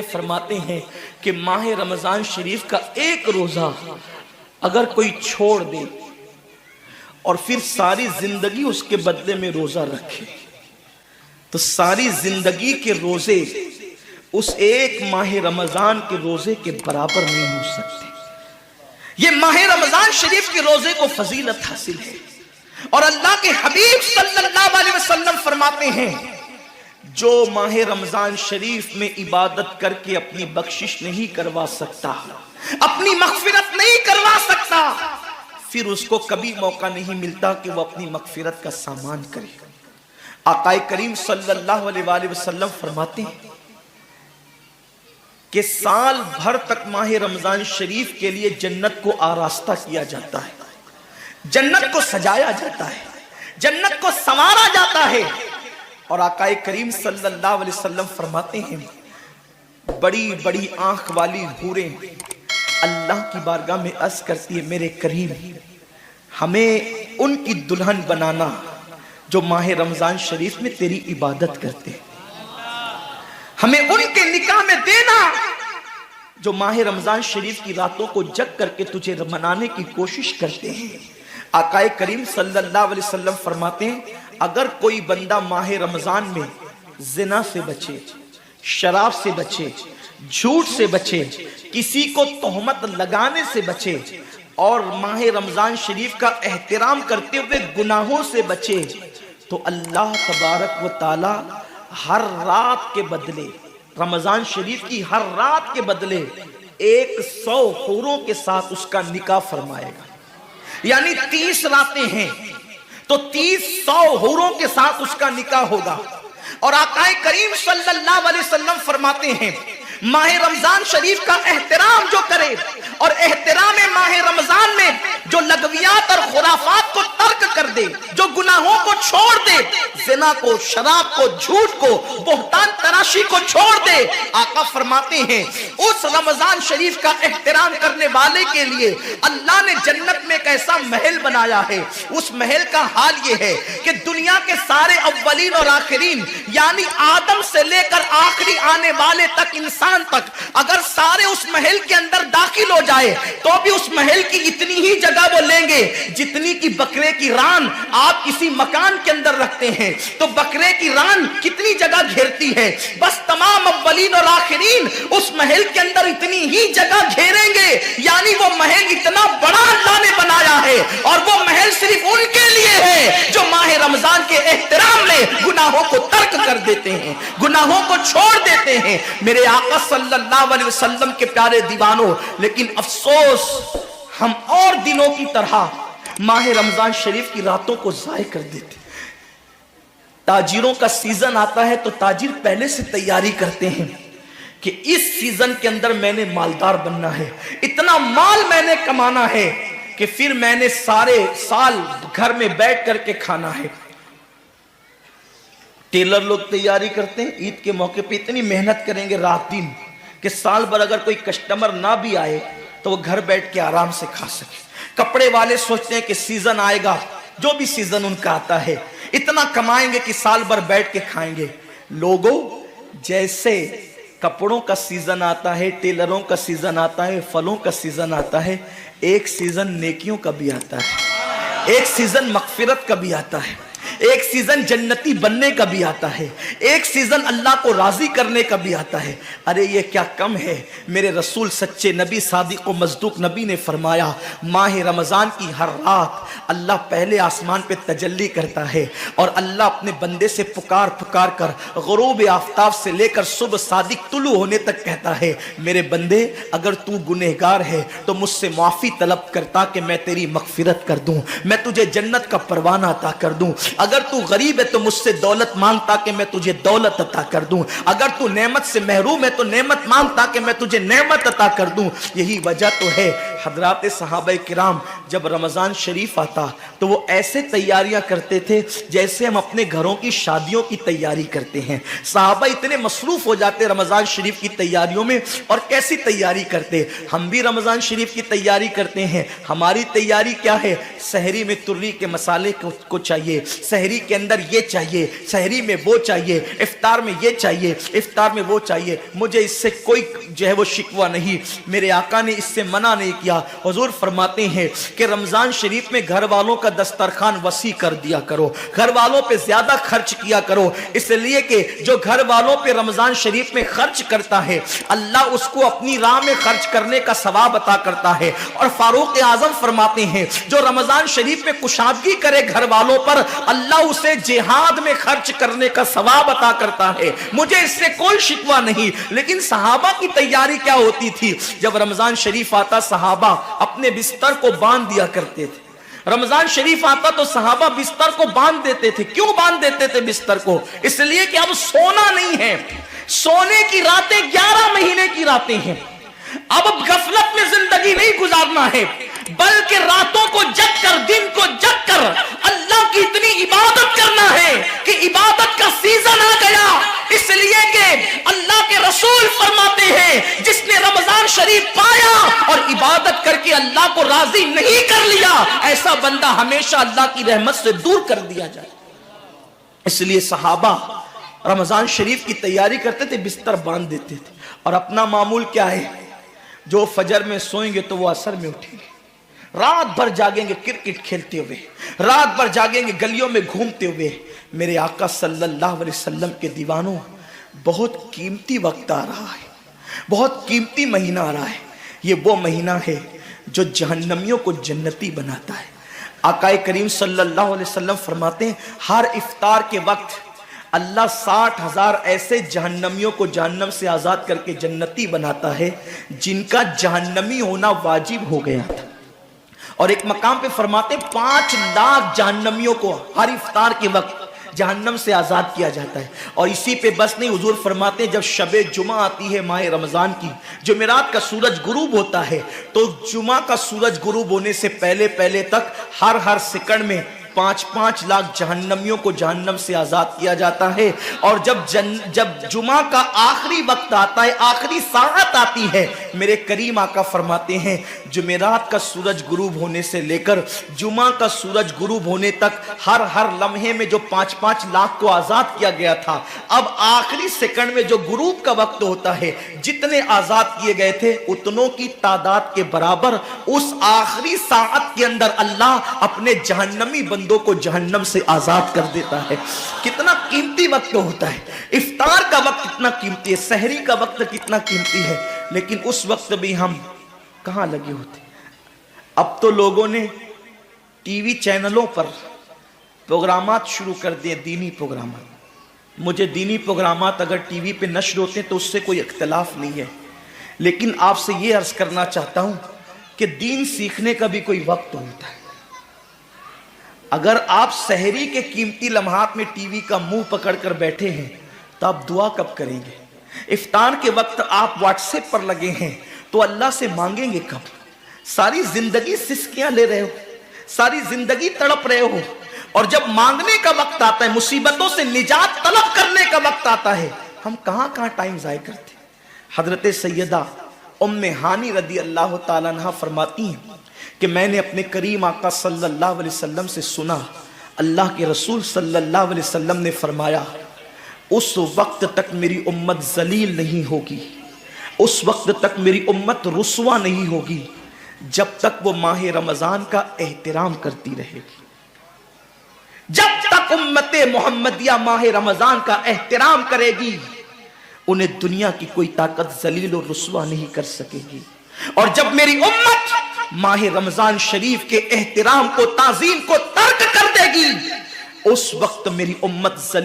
فرماتے ہیں کہ ماہ رمضان شریف کا ایک روزہ اگر کوئی چھوڑ دے اور پھر ساری زندگی اس کے بدلے میں روزہ رکھے تو ساری زندگی کے روزے اس ایک ماہ رمضان کے روزے کے برابر نہیں ہو سکتے۔ یہ ماہ رمضان شریف کے روزے کو فضیلت حاصل ہے، اور اللہ کے حبیب صلی اللہ علیہ وسلم فرماتے ہیں جو ماہ رمضان شریف میں عبادت کر کے اپنی بخشش نہیں کروا سکتا، اپنی مغفرت نہیں کروا سکتا، پھر اس کو کبھی موقع نہیں ملتا کہ وہ اپنی مغفرت کا سامان کرے۔ آقا کریم صلی اللہ علیہ وآلہ وسلم فرماتے ہیں کہ سال بھر تک ماہ رمضان شریف کے لیے جنت کو آراستہ کیا جاتا ہے، جنت کو سجایا جاتا ہے، جنت کو سنوارا جاتا ہے، اور آقا کریم صلی اللہ علیہ وسلم فرماتے ہیں بڑی بڑی آنکھ والی حوریں اللہ کی بارگاہ میں عرض کرتی ہے میرے کریم ہمیں ان کی دلہن بنانا جو ماہ رمضان شریف میں تیری عبادت کرتے ہیں، ہمیں ان کے نکاح میں دینا جو ماہ رمضان شریف کی راتوں کو جگ کر کے تجھے منانے کی کوشش کرتے ہیں۔ آقا کریم صلی اللہ علیہ وسلم فرماتے ہیں اگر کوئی بندہ ماہ رمضان میں زنا سے بچے، شراب سے بچے، جھوٹ سے بچے، کسی کو تہمت لگانے سے بچے، اور ماہ رمضان شریف کا احترام کرتے ہوئے گناہوں سے بچے، تو اللہ تبارک و تعالی ہر رات کے بدلے، رمضان شریف کی ہر رات کے بدلے 100 حوروں کے ساتھ اس کا نکاح فرمائے گا۔ یعنی 30 راتیں ہیں تو 100 حوروں کے ساتھ اس کا نکاح ہوگا۔ اور آقا کریم صلی اللہ علیہ وسلم فرماتے ہیں ماہ رمضان شریف کا احترام جو کرے اور احترام ماہ رمضان میں جو لغویات اور خرافات کو ترک کر دے، جو گناہوں کو چھوڑ دے، زنا کو، شراب کو، جھوٹ کو، بہتان تراشی کو چھوڑ دے، آقا فرماتے ہیں اس رمضان شریف کا احترام کرنے والے کے لیے اللہ نے جنت میں ایک ایسا محل بنایا ہے۔ اس محل کا حال یہ ہے کہ دنیا کے سارے اولین اور آخرین یعنی آدم سے لے کر آخری آنے والے تک انسان تک اگر سارے اس محل کے اندر داخل ہو جائے تو بھی اس محل کی اتنی ہی جگہ وہ لیں گے جتنی کی بکرے کی ران آپ کسی مکان کے اندر رکھتے ہیں، تو بکرے کی ران کتنی جگہ گھیرتی ہے، بس تمام اولین اور آخرین اس محل کے اندر اتنی ہی جگہ گھیریں گے۔ یعنی وہ محل اتنا بڑا اللہ نے بنایا ہے، اور وہ محل صرف ان کے لیے ہے جو ماہ رمضان کے احترام میں گناہوں کو ترک کر دیتے ہیں، گناہوں کو چھوڑ دیتے ہیں۔ میرے آقا صلی اللہ علیہ وسلم کے پیارے دیوانوں، لیکن افسوس ہم اور دنوں کی طرح ماہ رمضان شریف کی راتوں کو ضائع کر دیتے۔ تاجروں کا سیزن آتا ہے تو تاجر پہلے سے تیاری کرتے ہیں کہ اس سیزن کے اندر میں نے مالدار بننا ہے، اتنا مال میں نے کمانا ہے کہ پھر میں نے سارے سال گھر میں بیٹھ کر کے کھانا ہے۔ ٹیلر لوگ تیاری کرتے ہیں عید کے موقع پہ اتنی محنت کریں گے رات دن کہ سال بھر اگر کوئی کسٹمر نہ بھی آئے تو وہ گھر بیٹھ کے آرام سے کھا سکے۔ کپڑے والے سوچتے ہیں کہ سیزن آئے گا، جو بھی سیزن ان کا آتا ہے اتنا کمائیں گے کہ سال بھر بیٹھ کے کھائیں گے۔ لوگوں جیسے کپڑوں کا سیزن آتا ہے، ٹیلروں کا سیزن آتا ہے، پھلوں کا سیزن آتا ہے، ایک سیزن نیکیوں کا بھی آتا ہے، ایک سیزن مغفرت کا بھی آتا ہے، ایک سیزن جنتی بننے کا بھی آتا ہے، ایک سیزن اللہ کو راضی کرنے کا بھی آتا ہے۔ ارے یہ کیا کم ہے، میرے رسول سچے نبی صادق و مصدوق نبی نے فرمایا ماہ رمضان کی ہر رات اللہ پہلے آسمان پہ تجلی کرتا ہے اور اللہ اپنے بندے سے پکار پکار کر غروب آفتاب سے لے کر صبح صادق طلوع ہونے تک کہتا ہے میرے بندے اگر تو گنہگار ہے تو مجھ سے معافی طلب کرتا کہ میں تیری مغفرت کر دوں، میں تجھے جنت کا پروانہ عطا کر دوں۔ اگر تو غریب ہے تو مجھ سے دولت مانگتا کہ میں تجھے دولت عطا کر دوں، اگر تو نعمت سے محروم ہے تو نعمت مانگتا کہ میں تجھے نعمت عطا کر دوں۔ یہی وجہ تو ہے حضرات صحابہ کرام جب رمضان شریف آتا تو وہ ایسے تیاریاں کرتے تھے جیسے ہم اپنے گھروں کی شادیوں کی تیاری کرتے ہیں۔ صحابہ اتنے مصروف ہو جاتے رمضان شریف کی تیاریوں میں، اور کیسی تیاری کرتے، ہم بھی رمضان شریف کی تیاری کرتے ہیں۔ ہماری تیاری کیا ہے، سحری میں تری کے مسالے کو چاہیے، سحری کے اندر یہ چاہیے، سحری میں وہ چاہیے، افطار میں یہ چاہیے، افطار میں وہ چاہیے، مجھے اس سے کوئی جو ہے وہ شکوہ نہیں، میرے آقا نے اس سے منع نہیں کیا۔ حضور فرماتے ہیں کہ رمضان شریف میں گھر والوں کا دسترخوان وسیع کر دیا کرو، گھر والوں پہ زیادہ خرچ کیا کرو، اس لیے کہ جو گھر والوں پہ رمضان شریف میں خرچ کرتا ہے اللہ اس کو اپنی راہ میں خرچ کرنے کا ثواب عطا کرتا ہے۔ اور فاروق اعظم فرماتے ہیں جو رمضان شریف میں کشادگی کرے گھر والوں پر اللہ اسے جہاد میں خرچ کرنے کا ثواب عطا کرتا ہے۔ مجھے اس سے کوئی شکوہ نہیں، لیکن صحابہ کی تیاری کیا ہوتی تھی؟ جب رمضان شریف آتا صحابہ اپنے بستر کو باندھ دیا کرتے تھے، رمضان شریف آتا تو صحابہ بستر کو باندھ دیتے تھے۔ کیوں باندھ دیتے تھے بستر کو؟ اس لیے کہ اب سونا نہیں ہے، سونے کی راتیں 11 مہینے کی راتیں ہیں، اب غفلت میں زندگی نہیں گزارنا ہے، بلکہ راتوں کو جگ کر دن کو جگ کر اللہ کی اتنی عبادت کرنا ہے کہ عبادت کا سیزن آ گیا۔ اس لیے کہ اللہ کے رسول فرماتے ہیں جس نے رمضان شریف پایا اور عبادت کر کے اللہ کو راضی نہیں کر لیا، ایسا بندہ ہمیشہ اللہ کی رحمت سے دور کر دیا جائے۔ اس لیے صحابہ رمضان شریف کی تیاری کرتے تھے، بستر باندھ دیتے تھے، اور اپنا معمول کیا ہے؟ جو فجر میں سوئیں گے تو وہ عصر میں اٹھیں گے، رات بھر جاگیں گے کرکٹ کھیلتے ہوئے، رات بھر جاگیں گے گلیوں میں گھومتے ہوئے۔ میرے آقا صلی اللہ علیہ وسلم کے دیوانوں، بہت قیمتی وقت آ رہا ہے، بہت قیمتی مہینہ آ رہا ہے۔ یہ وہ مہینہ ہے جو جہنمیوں کو جنتی بناتا ہے۔ آقا کریم صلی اللہ علیہ وسلم فرماتے ہیں ہر افطار کے وقت اللہ 60,000 ایسے جہنمیوں کو جہنم سے آزاد کر کے جنتی بناتا ہے جن کا جہنمی ہونا واجب ہو گیا تھا۔ اور ایک مقام پہ فرماتے ہیں 5 لاکھ جہنمیوں کو ہر افطار کے وقت جہنم سے آزاد کیا جاتا ہے۔ اور اسی پہ بس نہیں، حضور فرماتے ہیں جب شب جمعہ آتی ہے ماہ رمضان کی، جمعرات کا سورج غروب ہوتا ہے، تو جمعہ کا سورج غروب ہونے سے پہلے تک ہر سیکنڈ میں 5 لاکھ جہنمیوں کو جہنم سے آزاد کیا جاتا ہے۔ اور جب جمعہ کا آخری وقت آتا ہے، آخری ساعت آتی ہے، میرے کریم آقا فرماتے ہیں جمعرات کا سورج غروب ہونے سے لے کر جمعہ کا سورج غروب ہونے تک ہر لمحے میں جو 5 لاکھ کو آزاد کیا گیا تھا، اب آخری سیکنڈ میں جو غروب کا وقت ہوتا ہے، جتنے آزاد کیے گئے تھے اتنوں کی تعداد کے برابر اس آخری ساعت کے اندر اللہ اپنے جہنمی بندوں کو جہنم سے آزاد کر دیتا ہے۔ کتنا قیمتی وقت ہوتا ہے، افطار کا وقت کتنا قیمتی ہے، سحری کا وقت کتنا قیمتی ہے، لیکن اس وقت بھی ہم کہاں لگے ہوتے۔ اب تو لوگوں نے ٹی وی چینلوں پر پروگرامات شروع کر دیے، دینی پروگرامات۔ مجھے دینی پروگرامات اگر ٹی وی پہ نشر ہوتے ہیں تو اس سے کوئی اختلاف نہیں ہے، لیکن آپ سے یہ عرض کرنا چاہتا ہوں کہ دین سیکھنے کا بھی کوئی وقت ہوتا ہے۔ اگر آپ سحری کے قیمتی لمحات میں ٹی وی کا منہ پکڑ کر بیٹھے ہیں تو آپ دعا کب کریں گے؟ افطار کے وقت آپ واٹس ایپ پر لگے ہیں تو اللہ سے مانگیں گے کب؟ ساری زندگی سسکیاں لے رہے ہو، ساری زندگی تڑپ رہے ہو، اور جب مانگنے کا وقت آتا ہے، مصیبتوں سے نجات طلب کرنے کا وقت آتا ہے، ہم کہاں ٹائم ضائع کرتے ہیں۔ حضرت سیدہ ام ہانی رضی اللہ تعالیٰ عنہ فرماتی ہیں کہ میں نے اپنے کریم آقا صلی اللہ علیہ وسلم سے سنا، اللہ کے رسول صلی اللہ علیہ وسلم نے فرمایا اس وقت تک میری امت ذلیل نہیں ہوگی، اس وقت تک میری امت رسوا نہیں ہوگی جب تک وہ ماہ رمضان کا احترام کرتی رہے گی۔ جب تک امت محمدیہ ماہ رمضان کا احترام کرے گی انہیں دنیا کی کوئی طاقت ذلیل و رسوا نہیں کر سکے گی۔ اور جب میری امت ماہ رمضان شریف کے احترام کو، تعظیم کو ترک کر دے گی، اس وقت میری امت ذلیل